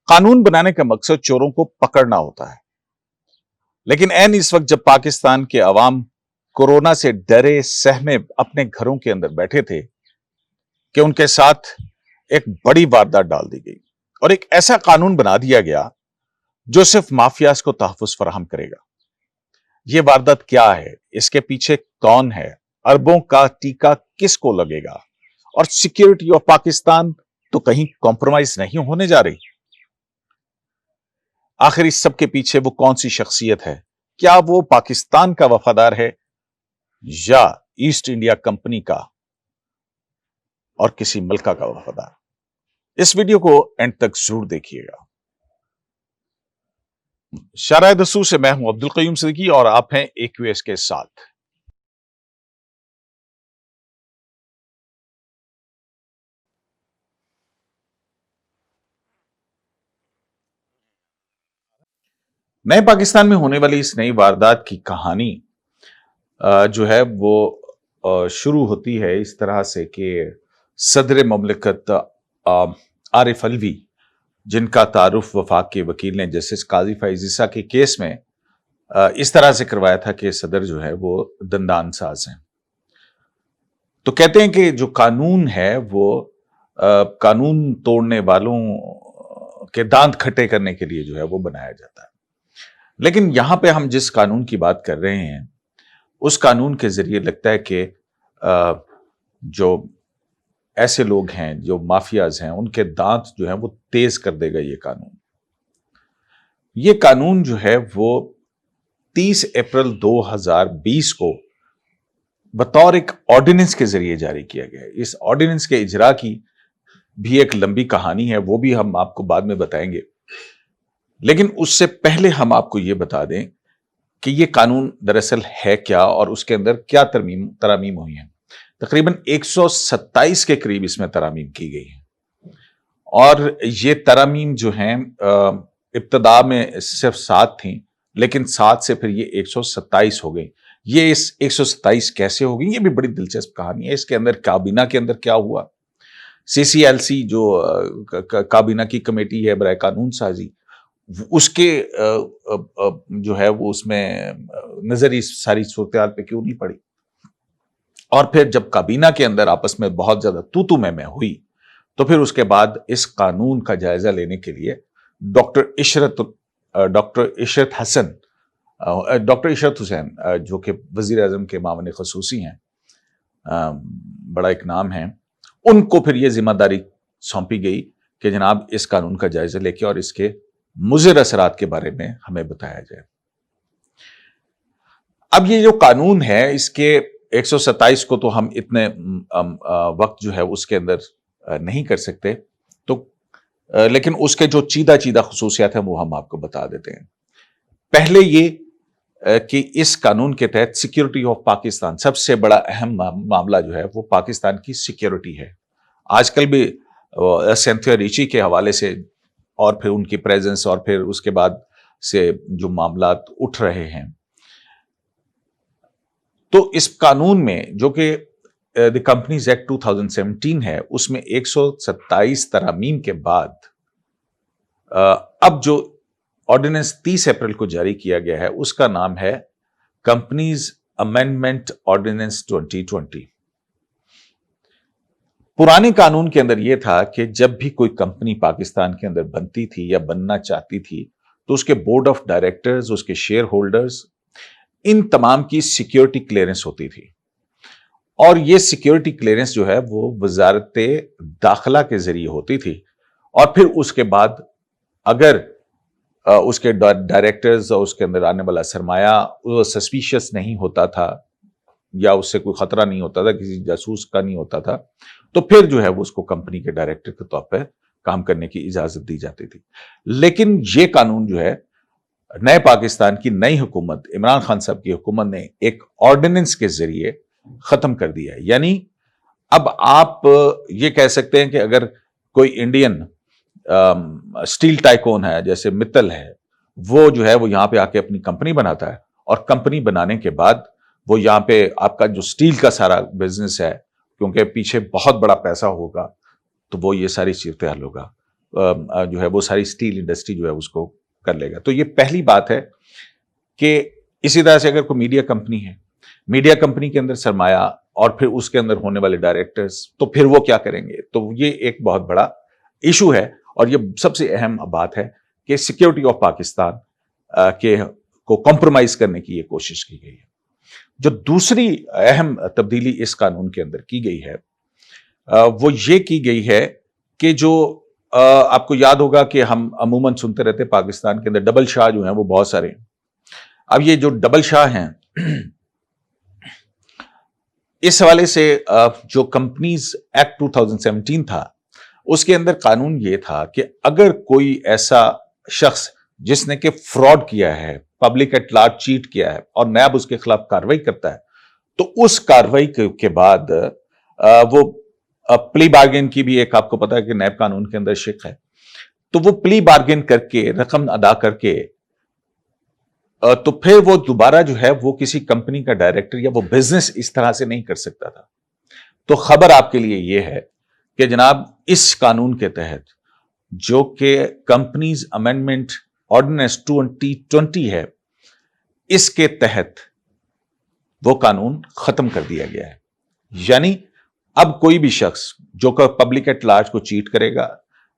قانون بنانے کا مقصد چوروں کو پکڑنا ہوتا ہے، لیکن عین اس وقت جب پاکستان کے عوام کورونا سے ڈرے سہمے اپنے گھروں کے اندر بیٹھے تھے کہ ان کے ساتھ ایک بڑی واردات ڈال دی گئی اور ایک ایسا قانون بنا دیا گیا جو صرف مافیاز کو تحفظ فراہم کرے گا۔ یہ واردات کیا ہے، اس کے پیچھے کون ہے، اربوں کا ٹیکہ کس کو لگے گا، اور سیکیورٹی آف پاکستان تو کہیں کمپرومائز نہیں ہونے جا رہی؟ آخر اس سب کے پیچھے وہ کون سی شخصیت ہے؟ کیا وہ پاکستان کا وفادار ہے یا ایسٹ انڈیا کمپنی کا اور کسی ملکہ کا وفادار؟ اس ویڈیو کو اینڈ تک ضرور دیکھیے گا۔ شارع دستور سے میں ہوں عبدالقیوم صدیقی اور آپ ہیں AQS کے ساتھ۔ نئے پاکستان میں ہونے والی اس نئی واردات کی کہانی جو ہے وہ شروع ہوتی ہے اس طرح سے کہ صدر مملکت عارف علوی، جن کا تعارف وفاق کے وکیل نے جسٹس قاضی فائز عیسیٰ کے کیس میں اس طرح سے کروایا تھا کہ صدر جو ہے وہ دندان ساز ہیں، تو کہتے ہیں کہ جو قانون ہے وہ قانون توڑنے والوں کے دانت کھٹے کرنے کے لیے جو ہے وہ بنایا جاتا ہے۔ لیکن یہاں پہ ہم جس قانون کی بات کر رہے ہیں اس قانون کے ذریعے لگتا ہے کہ جو ایسے لوگ ہیں جو مافیاز ہیں ان کے دانت جو ہیں وہ تیز کر دے گا یہ قانون۔ یہ قانون جو ہے وہ 30 اپریل 2020 کو بطور ایک آرڈیننس کے ذریعے جاری کیا گیا ہے۔ اس آرڈیننس کے اجرا کی بھی ایک لمبی کہانی ہے، وہ بھی ہم آپ کو بعد میں بتائیں گے، لیکن اس سے پہلے ہم آپ کو یہ بتا دیں کہ یہ قانون دراصل ہے کیا اور اس کے اندر کیا ترامیم ہوئی ہیں۔ تقریباً 127 کے قریب اس میں ترامیم کی گئی ہیں، اور یہ ترامیم جو ہیں ابتدا میں صرف 7 تھیں، لیکن 7 سے پھر یہ 127 ہو گئی۔ یہ 127 کیسے ہو گئی، یہ بھی بڑی دلچسپ کہانی ہے۔ اس کے اندر کابینہ کے اندر کیا ہوا، CCLC جو کابینہ کی کمیٹی ہے برائے قانون سازی، اس کے جو ہے وہ اس میں نظر اس ساری صورتحال پہ کیوں نہیں پڑی، اور پھر جب کابینہ کے اندر آپس میں بہت زیادہ تو میں ہوئی تو پھر اس کے بعد اس قانون کا جائزہ لینے کے لیے ڈاکٹر عشرت حسین جو کہ وزیر اعظم کے معاون خصوصی ہیں، بڑا ایک نام ہے، ان کو پھر یہ ذمہ داری سونپی گئی کہ جناب اس قانون کا جائزہ لے کے اور اس کے مضر اثرات کے بارے میں ہمیں بتایا جائے۔ اب یہ جو قانون ہے اس کے 127 کو تو ہم اتنے وقت جو ہے اس کے اندر نہیں کر سکتے، تو لیکن اس کے جو چیدہ خصوصیات ہیں وہ ہم آپ کو بتا دیتے ہیں۔ پہلے یہ کہ اس قانون کے تحت سیکیورٹی آف پاکستان، سب سے بڑا اہم معاملہ جو ہے وہ پاکستان کی سیکیورٹی ہے۔ آج کل بھی سینتھیا ریچی کے حوالے سے اور پھر ان کی پریزنس اور پھر اس کے بعد سے جو معاملات اٹھ رہے ہیں، تو اس قانون میں جو کہ دی کمپنیز ایکٹ 2017 ہے، اس میں 127 ترامیم کے بعد اب جو آرڈیننس 30 اپریل کو جاری کیا گیا ہے اس کا نام ہے کمپنیز امینڈمنٹ آرڈیننس 2020۔ پرانے قانون کے اندر یہ تھا کہ جب بھی کوئی کمپنی پاکستان کے اندر بنتی تھی یا بننا چاہتی تھی تو اس کے بورڈ آف ڈائریکٹرز، اس کے شیئر ہولڈرز، ان تمام کی سیکیورٹی کلیئرنس ہوتی تھی، اور یہ سیکیورٹی کلیئرنس جو ہے وہ وزارت داخلہ کے ذریعے ہوتی تھی، اور پھر اس کے بعد اگر اس کے ڈائریکٹرز اور اس کے اندر آنے والا سرمایہ سسپیشس نہیں ہوتا تھا یا اس سے کوئی خطرہ نہیں ہوتا تھا، کسی جاسوس کا نہیں ہوتا تھا، تو پھر جو ہے وہ اس کو کمپنی کے ڈائریکٹر کے طور پہ کام کرنے کی اجازت دی جاتی تھی۔ لیکن یہ قانون جو ہے نئے پاکستان کی نئی حکومت، عمران خان صاحب کی حکومت نے ایک آرڈیننس کے ذریعے ختم کر دیا ہے۔ یعنی اب آپ یہ کہہ سکتے ہیں کہ اگر کوئی انڈین سٹیل ٹائکون ہے جیسے متل ہے، وہ جو ہے وہ یہاں پہ آ کے اپنی کمپنی بناتا ہے، اور کمپنی بنانے کے بعد وہ یہاں پہ آپ کا جو سٹیل کا سارا بزنس ہے، کیونکہ پیچھے بہت بڑا پیسہ ہوگا تو وہ یہ ساری چیزیں حل ہوگا، جو ہے وہ ساری اسٹیل انڈسٹری جو ہے اس کو کر لے گا. تو یہ پہلی بات ہے کہ اسی طرح سے اگر کوئی میڈیا کمپنی ہے، میڈیا کمپنی کے اندر سرمایہ اور پھر اس کے اندر ہونے والے ڈائریکٹرز، تو پھر وہ کیا کریں گے؟ تو یہ ایک بہت بڑا ایشو ہے اور یہ سب سے اہم بات ہے کہ سیکیورٹی آف پاکستان کو کمپرومائز کرنے کی یہ کوشش کی گئی ہے. جو دوسری اہم تبدیلی اس قانون کے اندر کی گئی ہے وہ یہ کی گئی ہے کہ جو آپ کو یاد ہوگا کہ ہم عموماً سنتے رہتے پاکستان کے اندر ڈبل شاہ جو ہیں وہ بہت سارے ہیں. اب یہ جو ڈبل شاہ ہیں اس حوالے سے جو کمپنیز ایکٹ 2017 تھا اس کے اندر قانون یہ تھا کہ اگر کوئی ایسا شخص جس نے کہ فراڈ کیا ہے، پبلک ایٹ لارج چیٹ کیا ہے اور نیب اس کے خلاف کارروائی کرتا ہے تو اس کارروائی کے بعد وہ پلی بارگین کی بھی ایک آپ کو پتا ہے کہ نیب قانون کے اندر شق ہے، تو وہ پلی بارگین کر کے رقم ادا کر کے تو پھر وہ دوبارہ جو ہے وہ کسی کمپنی کا ڈائریکٹر یا وہ بزنس اس طرح سے نہیں کر سکتا تھا. تو خبر آپ کے لیے یہ ہے کہ جناب اس قانون کے تحت جو کہ کمپنیز امینڈمنٹ آرڈیننس 2020 ہے، اس کے تحت وہ قانون ختم کر دیا گیا ہے. یعنی اب کوئی بھی شخص جو کہ پبلک ایٹ لارج کو چیٹ کرے گا،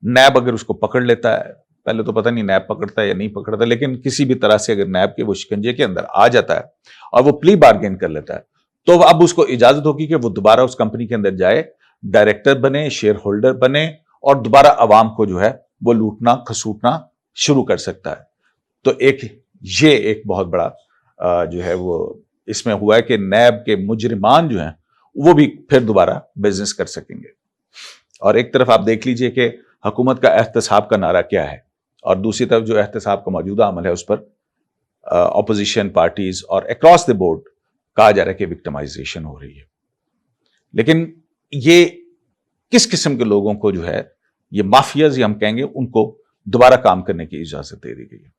نیب اگر اس کو پکڑ لیتا ہے، پہلے تو پتہ نہیں نیب پکڑتا ہے یا نہیں پکڑتا، لیکن کسی بھی طرح سے اگر نیب کے وہ شکنجے کے اندر آ جاتا ہے اور وہ پلی بارگین کر لیتا ہے تو اب اس کو اجازت ہوگی کہ وہ دوبارہ اس کمپنی کے اندر جائے، ڈائریکٹر بنے، شیئر ہولڈر بنے اور دوبارہ عوام کو جو ہے وہ لوٹنا کھسوٹنا شروع کر سکتا ہے. تو یہ ایک بہت بڑا جو ہے وہ اس میں ہوا ہے کہ نیب کے مجرمان جو ہیں وہ بھی پھر دوبارہ بزنس کر سکیں گے. اور ایک طرف آپ دیکھ لیجئے کہ حکومت کا احتساب کا نعرہ کیا ہے اور دوسری طرف جو احتساب کا موجودہ عمل ہے اس پر اپوزیشن پارٹیز اور اکراس دی بورڈ کہا جا رہا ہے کہ وکٹمائزیشن ہو رہی ہے. لیکن یہ کس قسم کے لوگوں کو جو ہے یہ مافیاز ہم کہیں گے ان کو دوبارہ کام کرنے کی اجازت دے دی گئی ہے.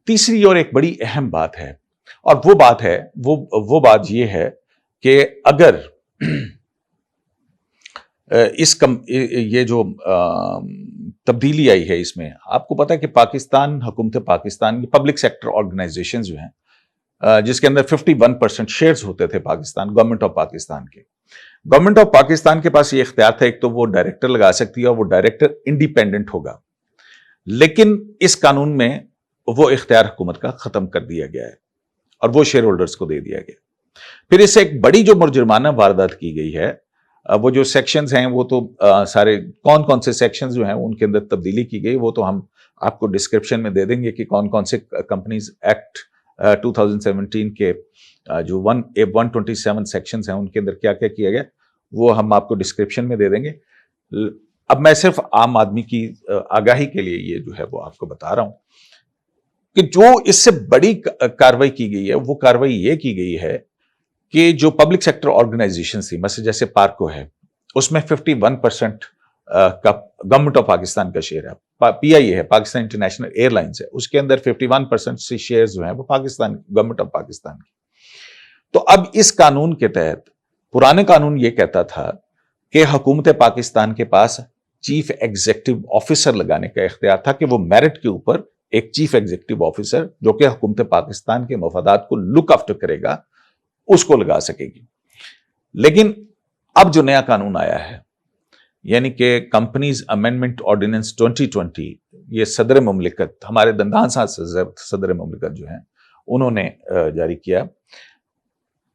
تیسری اور ایک بڑی اہم بات ہے اور وہ بات یہ ہے کہ اگر یہ جو تبدیلی آئی ہے اس میں آپ کو پتا ہے کہ پاکستان حکومت پاکستان کی پبلک سیکٹر آرگنائزیشنز جو ہیں جس کے اندر 51% شیئرز ہوتے تھے پاکستان گورنمنٹ آف پاکستان کے. گورنمنٹ آف پاکستان کے پاس یہ اختیار تھا ایک تو وہ ڈائریکٹر لگا سکتی ہے اور وہ ڈائریکٹر انڈیپینڈنٹ ہوگا، لیکن اس قانون میں وہ اختیار حکومت کا ختم کر دیا گیا ہے اور وہ شیئر ہولڈرز کو دے دیا گیا. پھر اس سے ایک بڑی جو مجرمانہ واردات کی گئی ہے وہ جو سیکشنز ہیں وہ تو سارے کون سے سیکشنز جو ہیں ان کے اندر تبدیلی کی گئی وہ تو ہم آپ کو ڈسکرپشن میں دے دیں گے کہ کون سے کمپنیز ایکٹ 2017 کے جو 127 سیکشنز ہیں ان کے اندر کیا کیا گیا وہ ہم آپ کو ڈسکرپشن میں دے دیں گے. اب میں صرف عام آدمی کی آگاہی کے لیے یہ جو ہے وہ آپ کو بتا رہا ہوں کہ جو اس سے بڑی کاروائی کی گئی ہے وہ کاروائی یہ کی گئی ہے کہ جو پبلک سیکٹر آرگنائزیشن تھی مثلا جیسے پارکو ہے اس میں 51% کا گورنمنٹ آف پاکستان کا شیئر ہے. پی آئی اے ہے پاکستان انٹرنیشنل ایئر لائنز ہے اس کے اندر 51% سے شیئر جو ہیں وہ پاکستان گورنمنٹ آف پاکستان کی. تو اب اس قانون کے تحت پرانے قانون یہ کہتا تھا کہ حکومت پاکستان کے پاس چیف ایگزیکٹو آفیسر لگانے کا اختیار تھا کہ وہ میرٹ کے اوپر ایک چیف ایگزیکٹو آفیسر جو کہ حکومت پاکستان کے مفادات کو لک آفٹر کرے گا اس کو لگا سکے گی. لیکن اب جو نیا قانون آیا ہے یعنی کہ کمپنیز امینڈمنٹ آرڈیننس 2020 یہ صدر مملکت ہمارے دندان ساز صدر مملکت جو ہیں انہوں نے جاری کیا.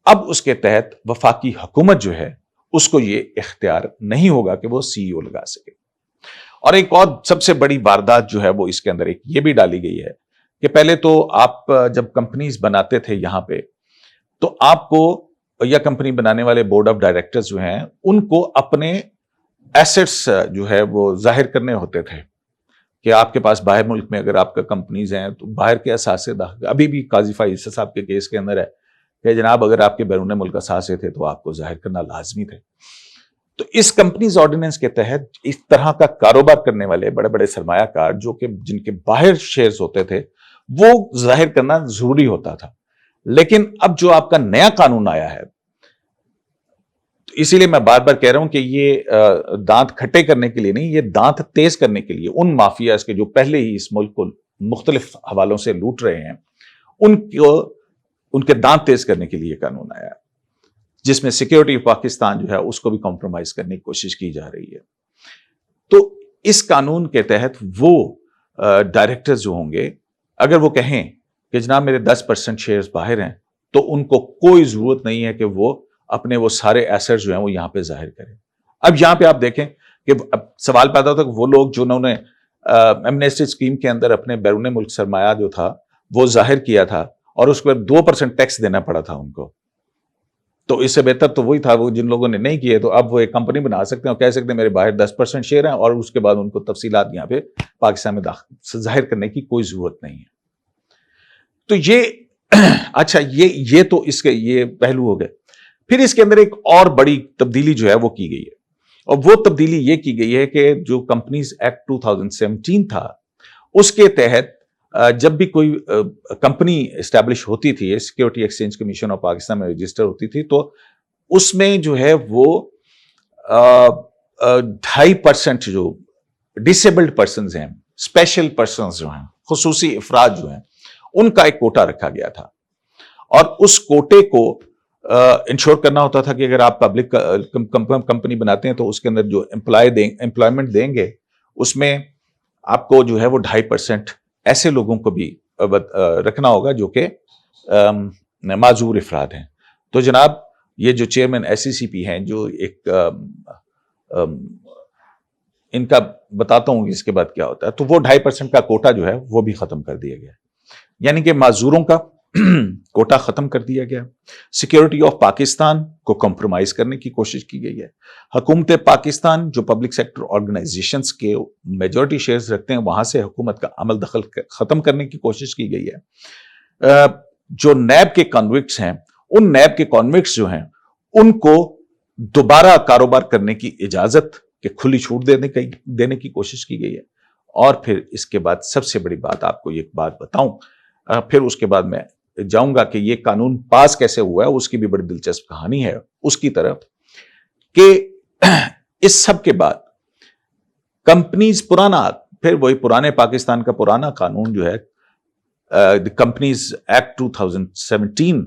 اب اس کے تحت وفاقی حکومت جو ہے اس کو یہ اختیار نہیں ہوگا کہ وہ سی ای او لگا سکے. اور ایک اور سب سے بڑی واردات جو ہے وہ اس کے اندر ایک یہ بھی ڈالی گئی ہے کہ پہلے تو آپ جب کمپنیز بناتے تھے یہاں پہ تو آپ کو یا کمپنی بنانے والے بورڈ آف ڈائریکٹرز جو ہیں ان کو اپنے ایسٹس جو ہے وہ ظاہر کرنے ہوتے تھے کہ آپ کے پاس باہر ملک میں اگر آپ کا کمپنیز ہیں تو باہر کے اثاثے ابھی بھی قاضی فائز صاحب کے کیس کے اندر ہے کہ جناب اگر آپ کے بیرون ملک اثاثے تھے تو آپ کو ظاہر کرنا لازمی تھے. تو اس کمپنیز آرڈیننس کے تحت اس طرح کا کاروبار کرنے والے بڑے بڑے سرمایہ کار جو کہ جن کے باہر شیئرز ہوتے تھے وہ ظاہر کرنا ضروری ہوتا تھا. لیکن اب جو آپ کا نیا قانون آیا ہے اسی لیے میں بار بار کہہ رہا ہوں کہ یہ دانت کھٹے کرنے کے لیے نہیں، یہ دانت تیز کرنے کے لیے ان مافیاز کے جو پہلے ہی اس ملک کو مختلف حوالوں سے لوٹ رہے ہیں، ان کے دانت تیز کرنے کے لیے یہ قانون آیا ہے، جس میں سیکیورٹی آف پاکستان جو ہے اس کو بھی کمپرومائز کرنے کی کوشش کی جا رہی ہے۔ تو اس قانون کے تحت وہ ڈائریکٹر جو ہوں گے، اگر وہ کہیں کہ جناب میرے 10% شیئرز باہر ہیں، تو ان کو کوئی ضرورت نہیں ہے کہ وہ اپنے وہ سارے ایسٹ جو ہیں وہ یہاں پہ ظاہر کریں۔ اب یہاں پہ آپ دیکھیں کہ اب سوال پیدا ہوتا ہے کہ وہ لوگ جنہوں نے ایمنیسٹی اسکیم کے اندر اپنے بیرون ملک سرمایہ جو تھا وہ ظاہر کیا تھا اور اس پر 2% ٹیکس دینا پڑا تھا ان کو، تو اس سے بہتر تو وہی تھا، وہ جن لوگوں نے نہیں کیے تو اب وہ ایک کمپنی بنا سکتے ہیں اور کہہ سکتے ہیں میرے باہر 10% شیئر ہیں، اور اس کے بعد ان کو تفصیلات یہاں پہ پاکستان میں ظاہر کرنے کی کوئی ضرورت نہیں ہے۔ تو یہ اچھا، یہ تو اس کے یہ پہلو ہو گئے۔ پھر اس کے اندر ایک اور بڑی تبدیلی جو ہے وہ کی گئی ہے، اور وہ تبدیلی یہ کی گئی ہے کہ جو کمپنیز ایکٹ 2017 تھا، اس کے تحت جب بھی کوئی کمپنی اسٹیبلش ہوتی تھی، security exchange commission of Pakistan میں رجسٹر ہوتی تھی، تو اس میں جو ہے وہ 2.5% جو ڈسیبلڈ پرسنز ہیں، اسپیشل پرسنز جو ہیں، خصوصی افراد جو ہیں، ان کا ایک کوٹا رکھا گیا تھا، اور اس کوٹے کو انشور کرنا ہوتا تھا کہ اگر آپ پبلک کمپنی بناتے ہیں تو اس کے اندر جو امپلائمنٹ دیں گے، اس میں آپ کو جو ہے وہ 2.5% ایسے لوگوں کو بھی رکھنا ہوگا جو کہ معذور افراد ہیں۔ تو جناب یہ جو چیئرمین SECP ہیں، جو ایک ان کا بتاتا ہوں اس کے بعد کیا ہوتا ہے، تو وہ 2.5% کا کوٹا جو ہے وہ بھی ختم کر دیا گیا، یعنی کہ معذوروں کا کوٹا ختم کر دیا گیا۔ سیکیورٹی آف پاکستان کو کمپرومائز کرنے کی کوشش کی گئی ہے۔ حکومت پاکستان جو پبلک سیکٹر آرگنائزیشنز کے میجورٹی شیئرز رکھتے ہیں، وہاں سے حکومت کا عمل دخل ختم کرنے کی کوشش کی گئی ہے۔ جو نیب کے کنوکٹس ہیں، ان نیب کے کنوکٹس جو ہیں ان کو دوبارہ کاروبار کرنے کی اجازت کہ کھلی چھوٹ دینے کی کوشش کی گئی ہے۔ اور پھر اس کے بعد سب سے بڑی بات آپ کو ایک بات بتاؤں، پھر اس کے بعد میں جاؤں گا کہ یہ قانون پاس کیسے ہوا ہے، اس کی بھی بڑی دلچسپ کہانی ہے اس کی طرف، کہ اس سب کے بعد کمپنیز پھر وہی پرانے پاکستان کا پرانا قانون جو ہے کمپنیز ایکٹ 2017،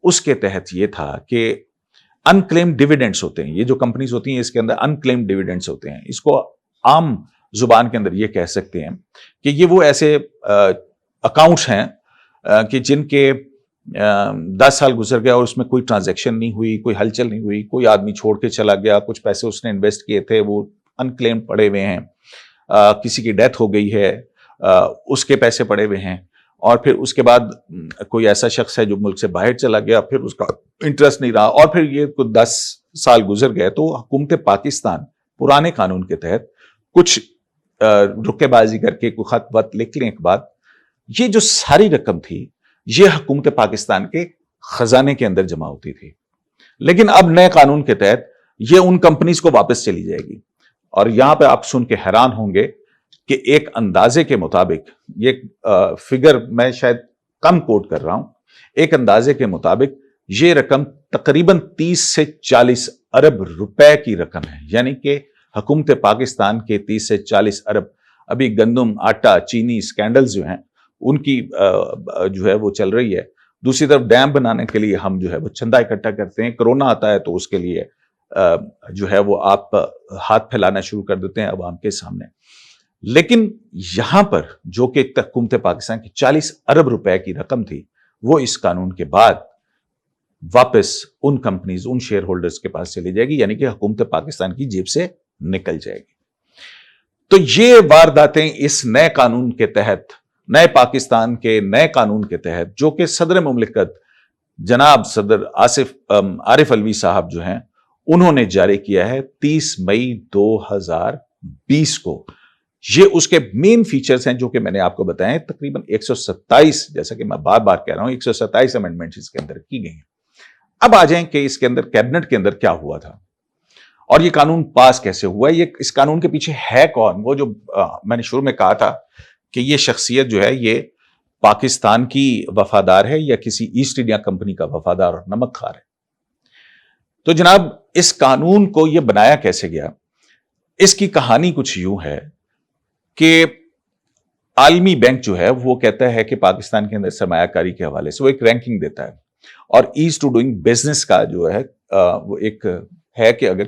اس کے تحت یہ تھا کہ انکلیم ڈیویڈنڈز ہوتے ہیں، یہ جو کمپنیز ہوتی ہیں اس کے اندر انکلیم ڈیویڈنڈز ہوتے ہیں، اس کو عام زبان کے اندر یہ کہہ سکتے ہیں کہ یہ وہ ایسے اکاؤنٹس ہیں کہ جن کے 10 سال گزر گیا اور اس میں کوئی ٹرانزیکشن نہیں ہوئی، کوئی ہلچل نہیں ہوئی، کوئی آدمی چھوڑ کے چلا گیا، کچھ پیسے اس نے انویسٹ کیے تھے وہ انکلیم پڑے ہوئے ہیں، کسی کی ڈیتھ ہو گئی ہے، اس کے پیسے پڑے ہوئے ہیں، اور پھر اس کے بعد کوئی ایسا شخص ہے جو ملک سے باہر چلا گیا، پھر اس کا انٹرسٹ نہیں رہا، اور پھر یہ 10 سال گزر گئے، تو حکومت پاکستان پرانے قانون کے تحت کچھ رکے بازی کر کے کوئی خط وط لکھ لیں ایک بات، یہ جو ساری رقم تھی یہ حکومت پاکستان کے خزانے کے اندر جمع ہوتی تھی، لیکن اب نئے قانون کے تحت یہ ان کمپنیز کو واپس چلی جائے گی۔ اور یہاں پہ آپ سن کے حیران ہوں گے کہ ایک اندازے کے مطابق، یہ فگر میں شاید کم کوٹ کر رہا ہوں، ایک اندازے کے مطابق یہ رقم تقریباً 30 سے 40 ارب روپے کی رقم ہے، یعنی کہ حکومت پاکستان کے 30 سے 40 ارب، ابھی گندم، آٹا، چینی سکینڈلز جو ہیں ان کی جو ہے وہ چل رہی ہے۔ دوسری طرف ڈیم بنانے کے لیے ہم جو ہے وہ چندہ اکٹھا کرتے ہیں، کرونا آتا ہے تو اس کے لیے جو ہے وہ آپ ہاتھ پھیلانا شروع کر دیتے ہیں عوام کے سامنے، لیکن یہاں پر جو کہ حکومت پاکستان کی 40 ارب روپے کی رقم تھی، وہ اس قانون کے بعد واپس ان کمپنیز، ان شیئر ہولڈرز کے پاس چلی جائے گی، یعنی کہ حکومت پاکستان کی جیب سے نکل جائے گی۔ تو یہ وارداتیں اس نئے قانون کے تحت، نئے پاکستان کے نئے قانون کے تحت، جو کہ صدر مملکت جناب صدر عارف علوی صاحب جو ہیں انہوں نے جاری کیا ہے 30 مئی 2020 کو۔ یہ اس کے مین فیچرز ہیں جو کہ میں نے آپ کو بتائے ہیں، تقریباً 127، جیسا کہ میں بار بار کہہ رہا ہوں، 127 امینڈمنٹس اس کے اندر کی گئی ہیں۔ اب آ جائیں کہ اس کے اندر کیبنٹ کے اندر کیا ہوا تھا اور یہ قانون پاس کیسے ہوا، یہ اس قانون کے پیچھے ہے کون؟ وہ جو میں نے شروع میں کہا تھا کہ یہ شخصیت جو ہے یہ پاکستان کی وفادار ہے یا کسی ایسٹ انڈیا کمپنی کا وفادار اور نمک خوار ہے۔ تو جناب اس قانون کو یہ بنایا کیسے گیا؟ اس کی کہانی کچھ یوں ہے کہ عالمی بینک جو ہے وہ کہتا ہے کہ پاکستان کے اندر سرمایہ کاری کے حوالے سے وہ ایک رینکنگ دیتا ہے، اور ایز ٹو ڈوئنگ بزنس کا جو ہے وہ ایک ہے کہ اگر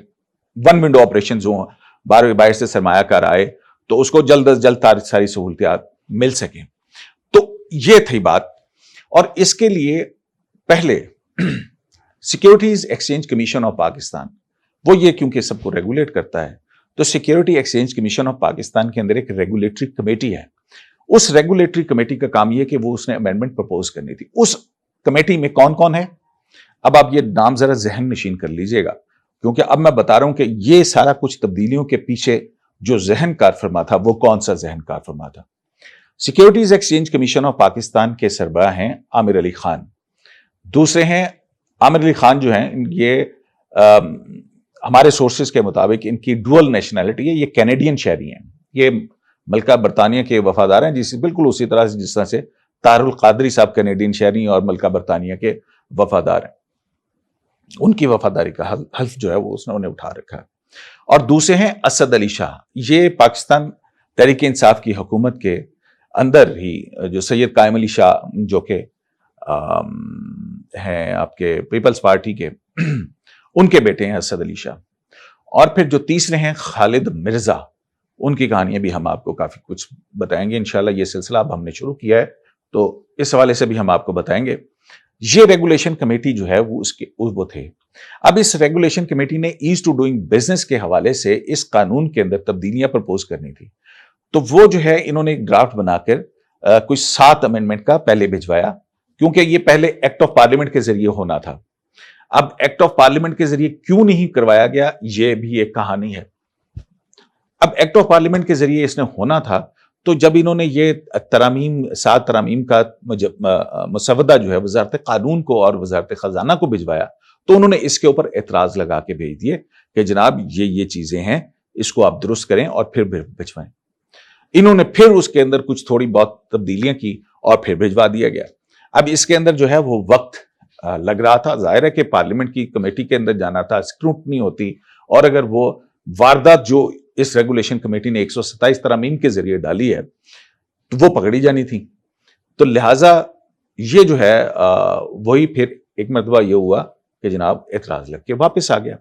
ون ونڈو آپریشن ہوں، باہر سے سرمایہ کار آئے تو اس کو جلد از جلد ساری سہولتیں مل سکیں. تو یہ تھی بات. اور اس کے لیے پہلے securities exchange commission of Pakistan وہ یہ کیونکہ سب کو ریگولیٹ کرتا ہے، تو security exchange commission of Pakistan کے اندر ایک ریگولیٹری کمیٹی ہے. اس ریگولیٹری کمیٹی کا کام یہ کہ وہ اس نے امینڈمنٹ پرپوز کرنی تھی. اس کمیٹی میں کون کون ہے؟ اب آپ یہ نام ذرا ذہن نشین کر لیجئے گا، کیونکہ اب میں بتا رہا ہوں کہ یہ سارا کچھ تبدیلیوں کے پیچھے جو ذہن کار فرما تھا وہ کون سا ذہن کار فرما تھا. Securities exchange commission of Pakistan کے سربراہ ہیں عامر علی خان. دوسرے ہیں عامر علی خان جو ہیں یہ ہمارے سورسز کے مطابق ان کی ڈوئل نیشنلٹی ہے، یہ کینیڈین شہری ہیں، یہ ملکہ برطانیہ کے وفادار ہیں، بالکل اسی طرح سے جس طرح سے طاہر القادری صاحب کینیڈین شہری اور ملکہ برطانیہ کے وفادار ہیں. ان کی وفاداری کا حلف جو ہے وہ انہوں نے اٹھا رکھا ہے. اور دوسرے ہیں اسد علی شاہ، یہ پاکستان تحریک انصاف کی حکومت کے اندر ہی جو سید قائم علی شاہ جو کہ ہیں آپ کے پیپلز پارٹی کے ان کے بیٹے ہیں اسد علی شاہ. اور پھر جو تیسرے ہیں خالد مرزا، ان کی کہانیاں بھی ہم آپ کو کافی کچھ بتائیں گے انشاءاللہ. یہ سلسلہ اب ہم نے شروع کیا ہے تو اس حوالے سے بھی ہم آپ کو بتائیں گے. یہ ریگولیشن کمیٹی جو ہے وہ تھے. اب اس ریگولیشن کمیٹی نے ایز ٹو ڈوئنگ بزنس کے حوالے سے اس قانون کے اندر تبدیلیاں پرپوز کرنی تھی. تو وہ جو ہے انہوں نے ایک ڈرافٹ بنا کر کچھ 7 امینڈمنٹ کا پہلے بھجوایا، کیونکہ یہ پہلے ایکٹ آف پارلیمنٹ کے ذریعے ہونا تھا. اب ایکٹ آف پارلیمنٹ کے ذریعے کیوں نہیں کروایا گیا یہ بھی ایک کہانی ہے. اب ایکٹ آف پارلیمنٹ کے ذریعے اس نے ہونا تھا تو جب انہوں نے یہ 7 ترامیم کا مسودہ جو ہے وزارت قانون کو اور وزارت خزانہ کو بھجوایا تو انہوں نے اس کے اوپر اعتراض لگا کے بھیج دیے کہ جناب یہ چیزیں ہیں، اس کو آپ درست کریں اور پھر بھجوائیں. انہوں نے پھر اس کے اندر کچھ تھوڑی بہت تبدیلیاں کی اور پھر بھجوا دیا گیا. اب اس کے اندر جو ہے وہ وقت لگ رہا تھا. ظاہر ہے کہ پارلیمنٹ کی کمیٹی کے اندر جانا تھا، اسکروٹنی ہوتی، اور اگر وہ واردات جو اس ریگولیشن کمیٹی نے 127 ترامیم کے ذریعے ڈالی ہے تو وہ پکڑی جانی تھی. تو لہٰذا یہ جو ہے وہی پھر ایک مرتبہ یہ ہوا کہ جناب اعتراض لگ کے واپس آ گیا.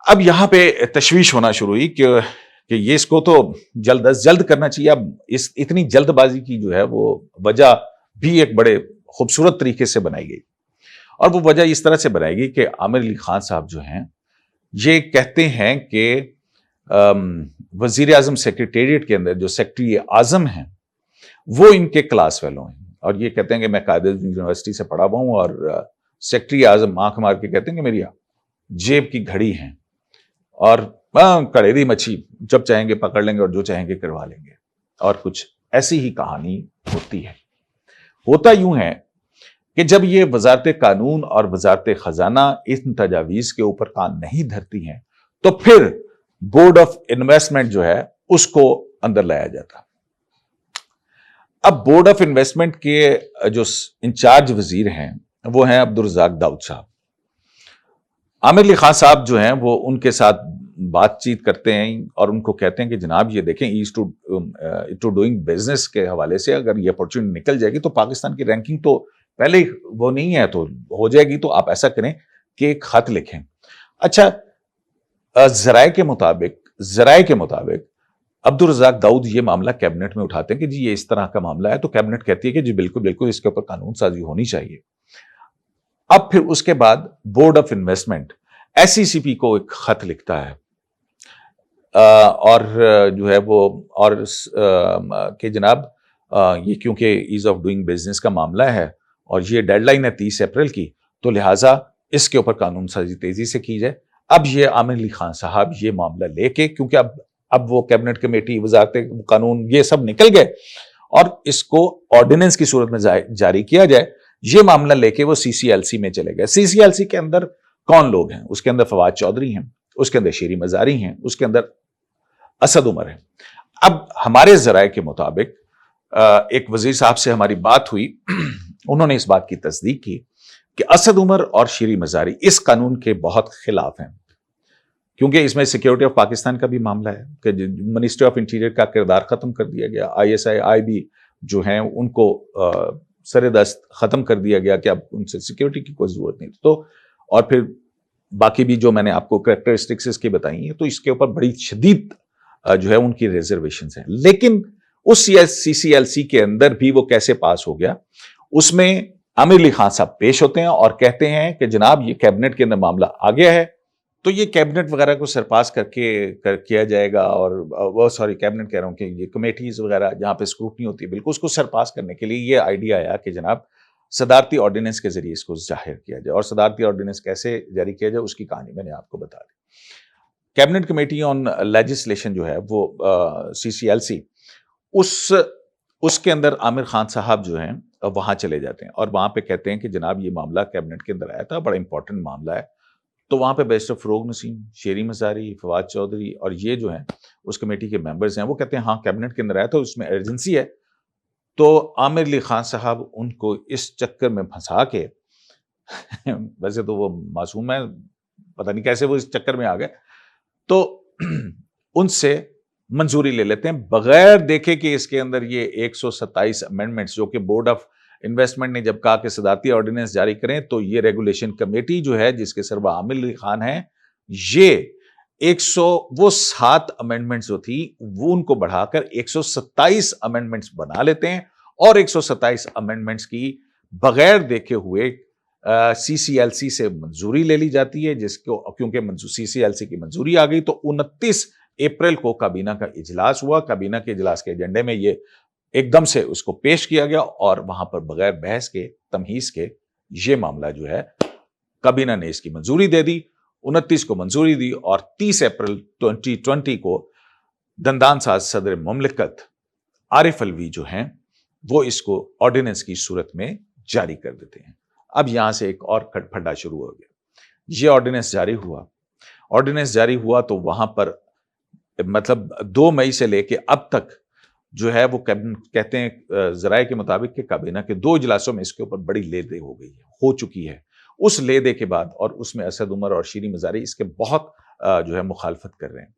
اب یہاں پہ تشویش ہونا شروع ہوئی کہ یہ اس کو تو جلد از جلد کرنا چاہیے. اب اس اتنی جلد بازی کی جو ہے وہ وجہ بھی ایک بڑے خوبصورت طریقے سے بنائی گئی، اور وہ وجہ اس طرح سے بنائی گئی کہ عامر علی خان صاحب جو ہیں یہ کہتے ہیں کہ وزیر اعظم سیکریٹریٹ کے اندر جو سیکرٹری اعظم ہیں وہ ان کے کلاس فیلو ہیں، اور یہ کہتے ہیں کہ میں قائد یونیورسٹی سے پڑھا ہوا ہوں، اور سیکرٹری اعظم آنکھ مار کے کہتے ہیں کہ میری جیب کی گھڑی ہیں اور کڑیری مچھی جب چاہیں گے پکڑ لیں گے اور جو چاہیں گے کروا لیں گے. اور کچھ ایسی ہی کہانی ہوتی ہے. ہوتا یوں ہے کہ جب یہ وزارت قانون اور وزارت خزانہ ان تجاویز کے اوپر کان نہیں دھرتی ہیں تو پھر بورڈ آف انویسٹمنٹ جو ہے اس کو اندر لایا جاتا. اب بورڈ آف انویسٹمنٹ کے جو انچارج وزیر ہیں وہ ہیں عبدالرزاق داؤد صاحب. عامر علی خان صاحب جو ہیں وہ ان کے ساتھ بات چیت کرتے ہیں اور ان کو کہتے ہیں کہ جناب یہ دیکھیں ایز ٹو ڈوئنگ بزنس کے حوالے سے اگر یہ اپورچونٹی نکل جائے گی تو پاکستان کی رینکنگ تو پہلے ہی وہ نہیں ہے تو ہو جائے گی، تو آپ ایسا کریں کہ ایک خط لکھیں. اچھا، ذرائع کے مطابق عبدالرزاق داؤد یہ معاملہ کیبنٹ میں اٹھاتے ہیں کہ جی یہ اس طرح کا معاملہ ہے، تو کیبنٹ کہتی ہے کہ جی بالکل اس کے اوپر قانون سازی ہونی چاہیے. اب پھر اس کے بعد بورڈ آف انویسٹمنٹ SECP کو ایک خط لکھتا ہے اور جو ہے وہ اور کہ جناب یہ کیونکہ ایز آف ڈوئنگ بزنس کا معاملہ ہے اور یہ ڈیڈ لائن ہے 30 اپریل کی، تو لہٰذا اس کے اوپر قانون سازی تیزی سے کی جائے. اب یہ عامر علی خان صاحب یہ معاملہ لے کے، کیونکہ اب وہ کیبنٹ کمیٹی وزارت قانون یہ سب نکل گئے اور اس کو آرڈیننس کی صورت میں جاری کیا جائے، یہ معاملہ لے کے وہ CCLC میں چلے گئے. CCLC کے اندر کون لوگ ہیں؟ اس کے اندر فواد چودھری ہیں، اس کے اندر شیری مزاری ہیں، اس کے اندر اسد عمر ہیں. اب ہمارے ذرائع کے مطابق ایک وزیر صاحب سے ہماری بات ہوئی، انہوں نے اس بات کی تصدیق کی کہ اسد عمر اور شیری مزاری اس قانون کے بہت خلاف ہیں، کیونکہ اس میں سیکیورٹی آف پاکستان کا بھی معاملہ ہے کہ منسٹری آف انٹیریئر کا کردار ختم کر دیا گیا، آئی بھی جو ہیں ان کو سر دست ختم کر دیا گیا کہ اب ان سے سیکیورٹی کی کوئی ضرورت نہیں، تو اور پھر باقی بھی جو میں نے آپ کو کریکٹرسٹکس اس کی بتائی ہیں، تو اس کے اوپر بڑی شدید جو ہے ان کی ریزرویشنز ہیں. لیکن اس CCLC کے اندر بھی وہ کیسے پاس ہو گیا؟ اس میں عامر علی خان صاحب پیش ہوتے ہیں اور کہتے ہیں کہ جناب یہ کیبنٹ کے اندر معاملہ آ گیا ہے، تو یہ کیبنٹ وغیرہ کو سرپاس کر کے کیا جائے گا، اور وہ کیبنٹ کہہ رہا ہوں کہ یہ کمیٹیز وغیرہ جہاں پہ اسکروٹنی ہوتی ہے بالکل اس کو سرپاس کرنے کے لیے یہ آئیڈیا آیا کہ جناب صدارتی آرڈیننس کے ذریعے اس کو ظاہر کیا جائے. اور صدارتی آرڈیننس کیسے جاری کیا جائے اس کی کہانی میں نے آپ کو بتا دی. کیبنٹ کمیٹی آن لیجسلیشن جو ہے وہ CCLC، اس کے اندر عامر خان صاحب جو ہیں وہاں چلے جاتے ہیں اور وہاں پہ کہتے ہیں کہ جناب یہ معاملہ کیبنٹ کے اندر آیا تھا، بڑا امپورٹنٹ معاملہ ہے. تو وہاں پہ بیرسٹر فروغ نسیم، شیری مزاری، فواد چودھری اور یہ جو ہیں اس کمیٹی کے ممبرز ہیں، وہ کہتے ہیں ہاں کیبنٹ کے اندر آیا تھا، اس میں ایرجنسی ہے. تو عامر علی خان صاحب ان کو اس چکر میں پھنسا کے ویسے تو وہ معصوم ہے، پتہ نہیں کیسے وہ اس چکر میں آ گئے، تو ان سے منظوری لے لیتے ہیں بغیر دیکھے کہ اس کے اندر یہ 127 امینڈمنٹس جو کہ بورڈ آف انویسٹمنٹ نے جب کہا کہ صدارتی آرڈیننس جاری کریں، تو یہ ریگولیشن کمیٹی جو ہے جس کے سربراہ عامر علی خان ہیں، یہ 7 امینڈمنٹس جو تھی وہ ان کو بڑھا کر 127 امینڈمنٹس بنا لیتے ہیں، اور 127 امینڈمنٹس کی بغیر دیکھے ہوئے CCLC سے منظوری لے لی جاتی ہے، جس کو کیونکہ CCLC کی منظوری آ گئی تو 29 اپریل کو کابینہ کا اجلاس ہوا. کابینہ کے اجلاس کے ایجنڈے میں یہ ایک دم سے اس کو پیش کیا گیا اور وہاں پر بغیر بحث کے تمہیز کے یہ معاملہ جو ہے کابینہ نے اس کی منظوری دے دی، 29 کو منظوری دی، اور 30 اپریل 2020 کو دندان ساز صدر مملکت عارف الوی جو ہیں وہ اس کو آرڈیننس کی صورت میں جاری کر دیتے ہیں. اب یہاں سے ایک اور کھٹ پھڈا شروع ہو گیا. یہ آرڈیننس جاری ہوا تو وہاں پر مطلب 2 مئی سے لے کے اب تک جو ہے وہ کہتے ہیں ذرائع کے مطابق کہ کابینہ کے 2 اجلاسوں میں اس کے اوپر بڑی لے دے ہو چکی ہے. اس لے دے کے بعد اور اس میں اسد عمر اور شیری مزاری اس کے بہت جو ہے مخالفت کر رہے ہیں.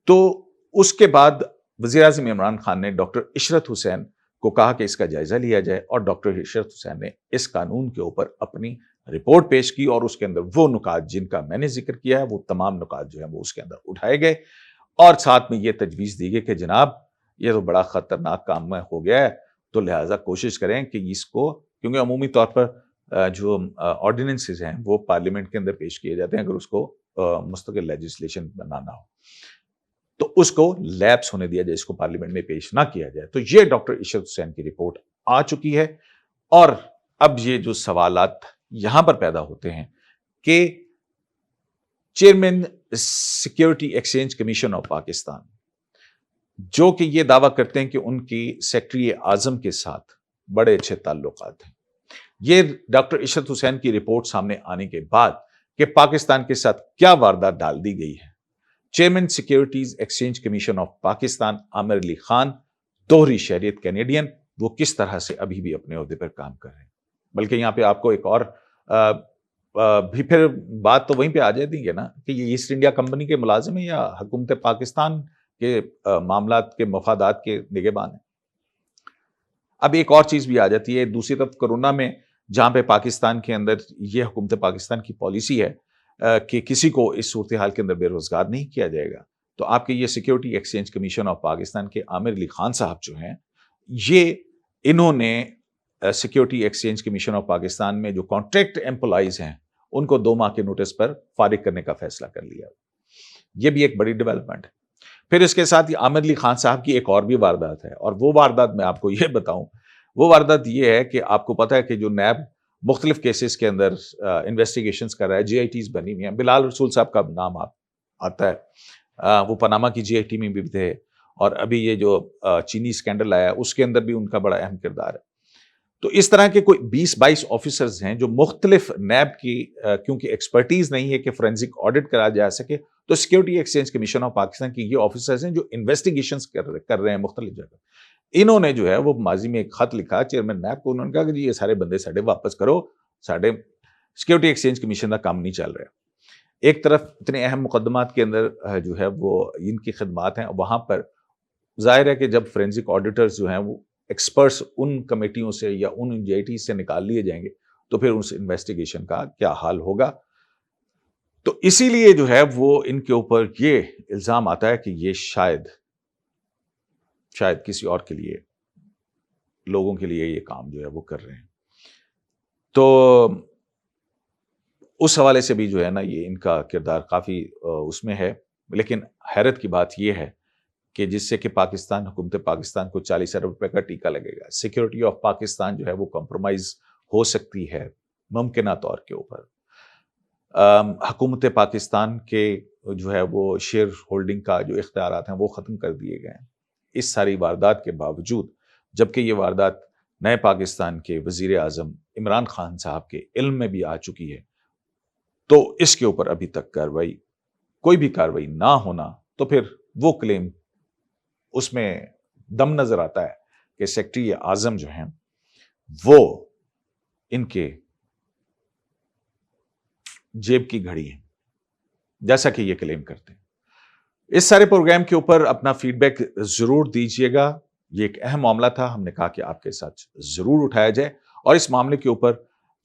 تو اس کے بعد وزیر اعظم عمران خان نے ڈاکٹر عشرت حسین کو کہا کہ اس کا جائزہ لیا جائے، اور ڈاکٹر عشرت حسین نے اس قانون کے اوپر اپنی رپورٹ پیش کی، اور اس کے اندر وہ نکات جن کا میں نے ذکر کیا ہے وہ تمام نکات جو ہیں وہ اس کے اندر اٹھائے گئے، اور ساتھ میں یہ تجویز دی گئی کہ جناب یہ تو بڑا خطرناک کام ہو گیا ہے، تو لہٰذا کوشش کریں کہ اس کو، کیونکہ عمومی طور پر جو آرڈیننسز ہیں وہ پارلیمنٹ کے اندر پیش کیے جاتے ہیں اگر اس کو مستقل لیجسلیشن بنانا ہو، تو اس کو لیپس ہونے دیا جائے، اس کو پارلیمنٹ میں پیش نہ کیا جائے. تو یہ ڈاکٹر عشرت حسین کی رپورٹ آ چکی ہے، اور اب یہ جو سوالات یہاں پر پیدا ہوتے ہیں کہ chairman security exchange commission of Pakistan جو کہ یہ دعویٰ کرتے ہیں کہ ان کی سیکرٹری اعظم کے ساتھ بڑے اچھے تعلقات ہیں، یہ ڈاکٹر عشرت حسین کی رپورٹ سامنے آنے کے بعد کہ پاکستان کے ساتھ کیا واردات ڈال دی گئی ہے، chairman securities exchange commission of Pakistan Aamir Ali Khan, دوہری شہریت کینیڈین، وہ کس طرح سے ابھی بھی اپنے عہدے پر کام کر رہے ہیں. بلکہ یہاں پہ آپ کو ایک اور بھی پھر بات تو وہیں پہ آ جاتی ہے نا کہ یہ ایسٹ انڈیا کمپنی کے ملازم ہیں یا حکومت پاکستان کے معاملات کے مفادات کے نگہبان ہیں. اب ایک اور چیز بھی آ جاتی ہے، دوسری طرف کرونا میں جہاں پہ پاکستان کے اندر یہ حکومت پاکستان کی پالیسی ہے کہ کسی کو اس صورتحال کے اندر بے روزگار نہیں کیا جائے گا، تو آپ کے یہ security exchange commission of Pakistan کے عامر علی خان صاحب جو ہیں، انہوں نے security exchange commission of Pakistan میں جو کانٹریکٹ ایمپلائیز ہیں ان کو 2 ماہ کے نوٹس پر فارغ کرنے کا فیصلہ کر لیا. یہ بھی ایک بڑی ڈیولپمنٹ ہے. پھر اس کے ساتھ ہی عامر علی خان صاحب کی ایک اور بھی واردات ہے، اور وہ واردات میں آپ کو یہ بتاؤں، وہ واردات یہ ہے کہ آپ کو پتہ ہے کہ جو نیب مختلف کیسز کے اندر انویسٹیگیشنز کر رہا ہے، GITs بنی ہوئی ہیں. بلال رسول صاحب کا نام آتا ہے، وہ پاناما کی GIT میں بھی تھے، اور ابھی یہ جو چینی سکینڈل آیا اس کے اندر بھی ان کا بڑا اہم کردار ہے. تو اس طرح کے کوئی 20-22 آفیسرز ہیں جو مختلف نیب کی کیونکہ ایکسپرٹیز نہیں ہے کہ فورینزک آڈٹ کرا جا سکے، تو security exchange commission of Pakistan کی یہ آفیسرز ہیں جو انویسٹیگیشنز کر رہے ہیں مختلف جگہ. انہوں نے جو ہے وہ ماضی میں ایک خط لکھا چیئرمین نیب کو، انہوں نے کہا کہ جی یہ سارے بندے ساڈے واپس کرو ساڈے سیکورٹی ایکسچینج کمیشن کا کام نہیں چل رہا. ایک طرف اتنے اہم مقدمات کے اندر جو ہے وہ ان کی خدمات ہیں, وہاں پر ظاہر ہے کہ جب فورینزک آڈیٹرز جو ہیں وہ ایکسپرٹس ان کمیٹیوں سے یا ان جے ٹی سے نکال لیے جائیں گے تو پھر اس انویسٹیگیشن کا کیا حال ہوگا. تو اسی لیے جو ہے وہ ان کے اوپر یہ الزام آتا ہے کہ یہ شاید کسی اور کے لیے, لوگوں کے لیے یہ کام جو ہے وہ کر رہے ہیں. تو اس حوالے سے بھی جو ہے نا یہ ان کا کردار کافی اس میں ہے. لیکن حیرت کی بات یہ ہے کہ جس سے کہ پاکستان, حکومت پاکستان کو 40 ارب روپے کا ٹیکہ لگے گا, سیکورٹی آف پاکستان جو ہے وہ کمپرومائز ہو سکتی ہے ممکنہ طور کے اوپر. حکومت پاکستان کے جو ہے وہ شیئر ہولڈنگ کا جو اختیارات ہیں وہ ختم کر دیے گئے ہیں. اس ساری واردات کے باوجود, جبکہ یہ واردات نئے پاکستان کے وزیر اعظم عمران خان صاحب کے علم میں بھی آ چکی ہے, تو اس کے اوپر ابھی تک کوئی بھی کاروائی نہ ہونا, تو پھر وہ کلیم اس میں دم نظر آتا ہے کہ سیکرٹری اعظم جو ہیں وہ ان کے جیب کی گھڑی ہے, جیسا کہ یہ کلیم کرتے ہیں. اس سارے پروگرام کے اوپر اپنا فیڈ بیک ضرور دیجیے گا. یہ ایک اہم معاملہ تھا, ہم نے کہا کہ آپ کے ساتھ ضرور اٹھایا جائے, اور اس معاملے کے اوپر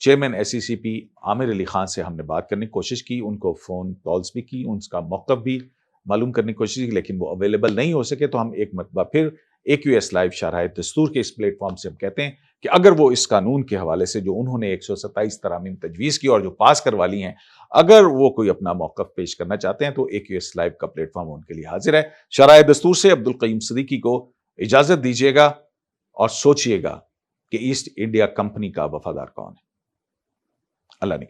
چیئرمین ایس سی سی پی عامر علی خان سے ہم نے بات کرنے کی کوشش کی, ان کو فون کالز بھی کی, ان کا موقف بھی معلوم کرنے کی کوشش کی, لیکن وہ اویلیبل نہیں ہو سکے. تو ہم ایک مرتبہ پھر AQS لائیو شرائع دستور کے اس پلیٹ فارم سے ہم کہتے ہیں کہ اگر وہ اس قانون کے حوالے سے جو انہوں نے 127 ترامیم تجویز کی اور جو پاس کروا لی ہیں, اگر وہ کوئی اپنا موقف پیش کرنا چاہتے ہیں تو AQS لائیو کا پلیٹ فارم ان کے لیے حاضر ہے. شرائع دستور سے عبدالقیوم صدیقی کو اجازت دیجیے گا اور سوچئے گا کہ ایسٹ انڈیا کمپنی کا وفادار کون ہے. اللہ نے